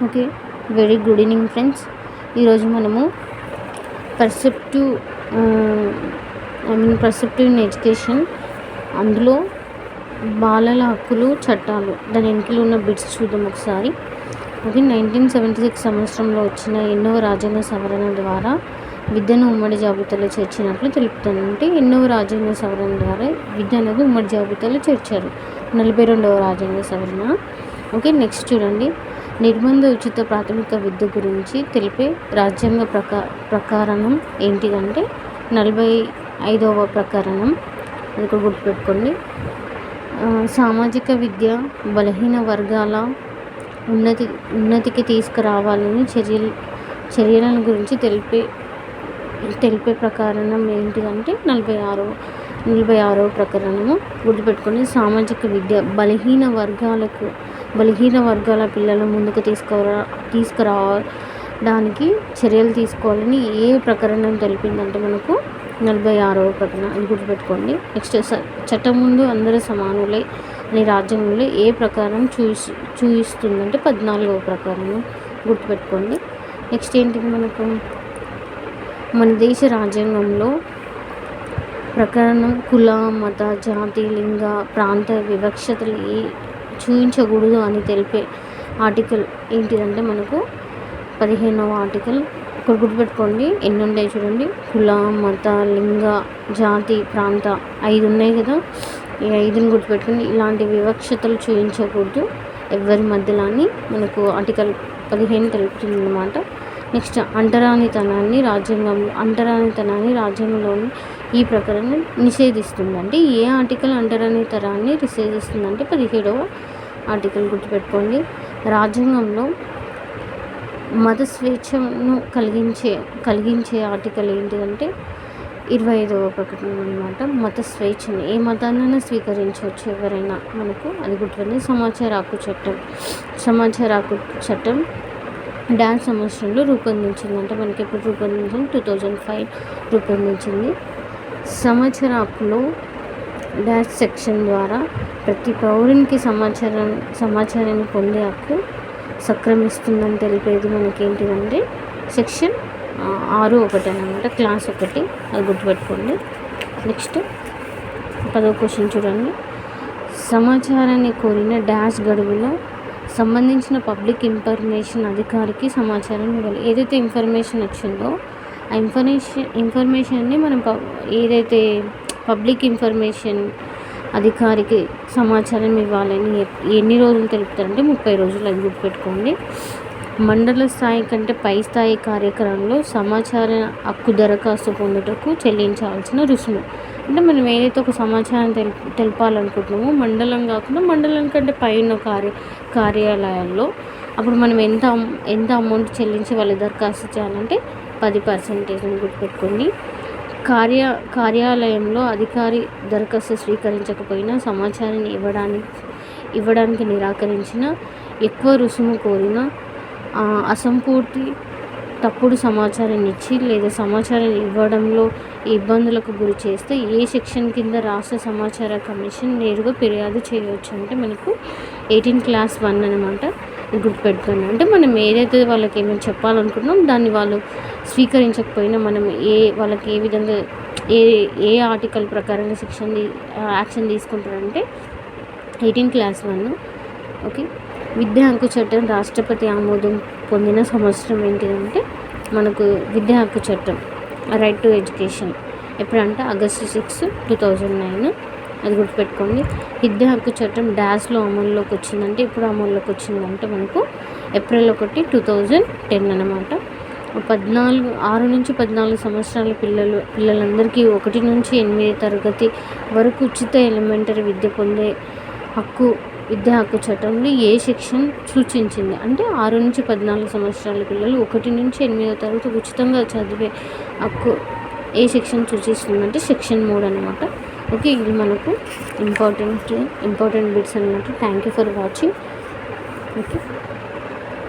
Okay, very good evening friends. ఈరోజు మనము perceptive in education, అందులో బాలల హక్కులు చట్టాలు, దాని వెనుకలు ఉన్న బిట్స్ చూద్దాం ఒకసారి. ఓకే, 1976 సంవత్సరంలో వచ్చిన 8వ రాజ్యాంగ సవరణ ద్వారా విద్యను ఉమ్మడి జాబితాలో చేర్చినట్లు తెలుపుతుంది. అంటే 8వ రాజ్యాంగ సవరణ ద్వారా విద్య అనేది ఉమ్మడి జాబితాలో చేర్చారు. 42వ రాజ్యాంగ సవరణ. ఓకే, నెక్స్ట్ చూడండి. నిర్బంధ ఉచిత ప్రాథమిక విద్య గురించి తెలిపే రాజ్యాంగ ప్రకారణం ఏంటిదంటే 45వ ప్రకరణం. అది కూడా గుర్తుపెట్టుకోండి. సామాజిక విద్య బలహీన వర్గాల ఉన్నతికి తీసుకురావాలని చర్యలను గురించి తెలిపే ప్రకరణం ఏంటిదంటే 46వ ప్రకరణము. గుర్తుపెట్టుకొని సామాజిక విద్య బలహీన వర్గాల పిల్లల ముందుకు తీసుకురావడానికి చర్యలు తీసుకోవాలని ఏ ప్రకరణం తెలిపిందంటే మనకు 46వ ప్రకరణం. అది గుర్తుపెట్టుకోండి. నెక్స్ట్ చట్టం ముందు అందరూ సమానులే అనే రాజ్యాంగంలో ఏ ప్రకారం చూయిస్తుందంటే 14వ ప్రకారం. గుర్తుపెట్టుకోండి. నెక్స్ట్ ఏంటిది మనకు మన దేశ రాజ్యాంగంలో ప్రకరణం కుల, మత, జాతి, లింగ, ప్రాంత వివక్షతలు చూపించకూడదు అని తెలిపే ఆర్టికల్ ఏంటిదంటే మనకు 15వ ఆర్టికల్. ఇక్కడ గుర్తుపెట్టుకోండి, ఎన్ని ఉన్నాయి చూడండి. కుల, మత, లింగ, జాతి, ప్రాంత 5 ఉన్నాయి కదా. ఈ 5ని గుర్తుపెట్టుకోండి. ఇలాంటి వివక్షతలు చూపించకూడదు ఎవరి మధ్యలో అని మనకు ఆర్టికల్ 15 తెలుపుతుంది అన్నమాట. నెక్స్ట్ అంటరానితనాన్ని రాజ్యాంగంలోని ఈ ప్రకరణం నిషేధిస్తుంది. అంటే ఏ ఆర్టికల్ అంటరానితనాన్ని నిషేధిస్తుందంటే 17వ ఆర్టికల్. గుర్తుపెట్టుకోండి. రాజ్యాంగంలో మత స్వేచ్ఛను కలిగించే ఆర్టికల్ ఏంటిదంటే 25వ ప్రకటన అన్నమాట. మత స్వేచ్ఛని ఏ మతాన్నైనా స్వీకరించవచ్చు ఎవరైనా మనకు. అది గుర్తుపెట్టుకోండి. సమాచార హక్కు చట్టం డాన్స్ సంవత్సరంలో రూపొందించింది. అంటే మనకి ఎప్పుడు రూపొందించింది? 2005 రూపొందించింది. సమాచార హక్కులో డాష్ సెక్షన్ ద్వారా ప్రతి పౌరునికి సమాచారాన్ని పొందే హక్కు సంక్రమిస్తుందని తెలిపేది మనకేంటిదంటే సెక్షన్ 6(1) అన్నమాట. క్లాస్ 1. అది గుర్తుపెట్టుకోండి. నెక్స్ట్ 10వ క్వశ్చన్ చూడండి. సమాచారాన్ని కోరిన డాష్ గడువులో సంబంధించిన పబ్లిక్ ఇన్ఫర్మేషన్ అధికారికి సమాచారం ఇవ్వాలి. ఏదైతే ఇన్ఫర్మేషన్ వచ్చిందో ఆ ఇన్ఫర్మేషన్ని మనం ఏదైతే పబ్లిక్ ఇన్ఫర్మేషన్ అధికారికి సమాచారం ఇవ్వాలని ఎన్ని రోజులు తెలుపుతారంటే 30 రోజులు. అది గుర్తుపెట్టుకోండి. మండల స్థాయి కంటే పై స్థాయి కార్యక్రమంలో సమాచార హక్కు దరఖాస్తు పొందుటకు చెల్లించాల్సిన రుసుము. అంటే మనం ఏదైతే ఒక సమాచారం తెలపాలనుకుంటున్నామో మండలం కాకుండా మండలం కంటే పైన కార్యాలయాల్లో అప్పుడు మనం ఎంత అమౌంట్ చెల్లించి వాళ్ళు దరఖాస్తు చేయాలంటే 10%. గుర్తుపెట్టుకోండి. కార్యాలయంలో అధికారి దరఖాస్తు స్వీకరించకపోయినా సమాచారాన్ని ఇవ్వడానికి నిరాకరించిన, ఎక్కువ రుసుము కోరిన, అసంపూర్తి తప్పుడు సమాచారాన్ని ఇచ్చి లేదా సమాచారాన్ని ఇవ్వడంలో ఇబ్బందులకు గురి చేస్తే ఏ సెక్షన్ కింద రాష్ట్ర సమాచార కమిషన్ నేరుగా ఫిర్యాదు చేయవచ్చు అంటే మనకు 18 క్లాస్ 1 అనమాట. గుర్తుపెట్టుకోండి. అంటే మనం ఏదైతే వాళ్ళకి ఏమైనా చెప్పాలనుకుంటున్నాం దాన్ని వాళ్ళు స్వీకరించకపోయినా మనం వాళ్ళకి ఏ విధంగా ఏ ఆర్టికల్ ప్రకారంగా యాక్షన్ తీసుకుంటారంటే 18 క్లాస్ 1. ఓకే, విద్యా హక్కు చట్టం రాష్ట్రపతి ఆమోదం పొందిన సంవత్సరం ఏంటిదంటే మనకు విద్యా హక్కు చట్టం రైట్ టు ఎడ్యుకేషన్ ఎప్పుడంటే August 6, 2009. అది గుర్తుపెట్టుకోండి. విద్యా హక్కు చట్టం డాష్లో అమల్లోకి వచ్చిందంటే ఎప్పుడు అమల్లోకి వచ్చిందంటే మనకు April 1, 2010 అన్నమాట. 6 నుంచి 14 సంవత్సరాల పిల్లలందరికీ 1 నుంచి 8వ తరగతి వరకు ఉచిత ఎలిమెంటరీ విద్య పొందే హక్కు విద్యా హక్కు చట్టంలో ఏ సెక్షన్ సూచించింది అంటే 6 నుంచి 14 సంవత్సరాల పిల్లలు 1 నుంచి 8వ తరగతి ఉచితంగా చదివే హక్కు ఏ సెక్షన్ సూచిస్తుందంటే సెక్షన్ 3 అన్నమాట. ఓకే, ఇది మనకు ఇంపార్టెంట్ బిట్స్ అన్నమాట. Thank you for watching. Okay.